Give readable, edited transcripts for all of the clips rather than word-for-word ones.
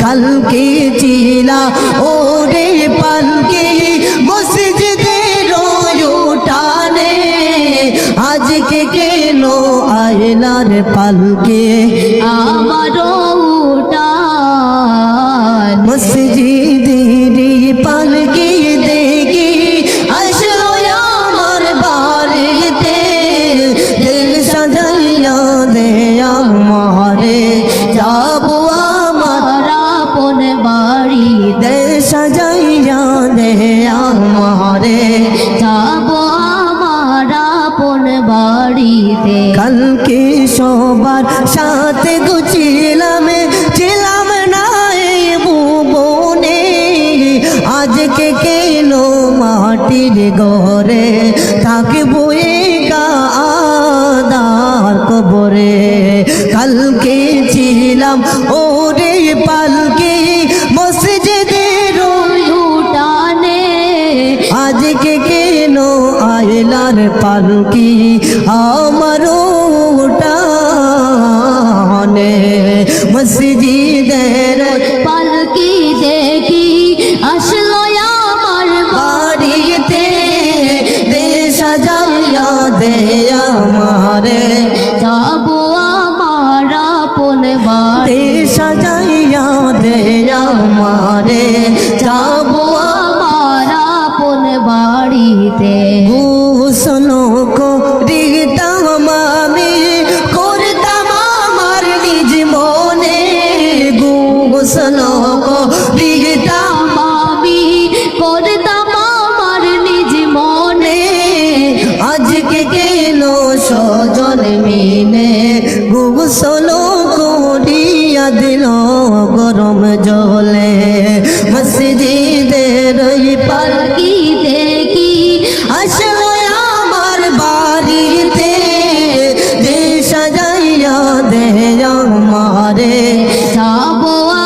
কালকে চিলা ওরে পালকি মসজিদের উঠানে আজকে কেন আয়লার পালকে আমার উঠান মসজিদের পালকি দেখি আসলো আমার বাড়িতে দিল সাজাইয়া দে আমারে যাবো আমার আপন বাড়ি দিল সাজাইয়া দে আমারে যাব আমার আপন বাড়িতে কালকে সবার সাথে গুছিলাম ছিলাম না এই ভুবনে আজকে কেন মাটির ঘরে থাকবো একা আদার কবরে কালকে ছিলাম ওরে পালকি মসজিদের উঠানে আজকে কেন আয়লার পালকি আমার উঠানে মসজিদের পালকি দেখি আসলো আমার বাড়িতে দে সাজাইয়া দে আমারে যাব আমার আপন বাড়ি দে সাজাইয়া দে আমারে যাবো আমার আপন বাড়িতে গোসলো করিতাম আমি করতাম আমার নিজ মনে গোসলো করিতাম আমি করতাম আমার নিজ মনে আজকে কেন সজন মিলে গোসলো করিয়া দিল গরম জলে মসজিদের পালকি পালকি দেখি আসলো আমার বাড়িতে দে সাজাইয়া দে আমারে যাব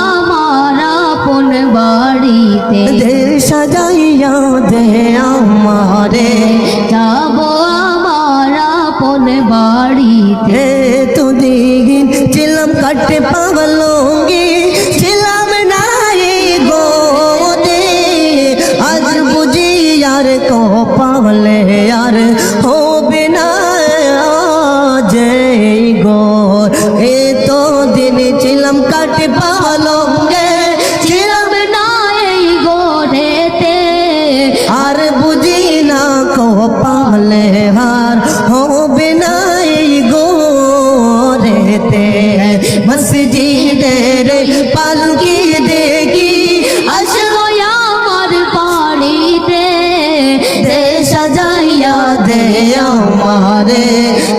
আমার আপন বাড়িতে দে সাজাইয়া দে আমারে যাব আমার আপন বাড়িতে তো দিন ছিলাম কাটে পাগলঙ্গি ছিলাম না এই গোদে আজ বুঝি আর কপালে আর হবে না যে গো এ তো দিন ছিলাম কাটে পাগলঙ্গে ছিলাম না এই গোরেতে আর বুঝি না কপালে হার হবে না এই গোরেতে মসজিদের পালকি দেখি আসলো আমার বাড়িতে দে সাজাইয়া দে আমারে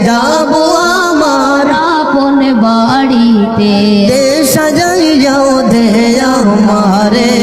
যাবো আমার আপন বাড়িতে দে সাজাইয়া দে আমারে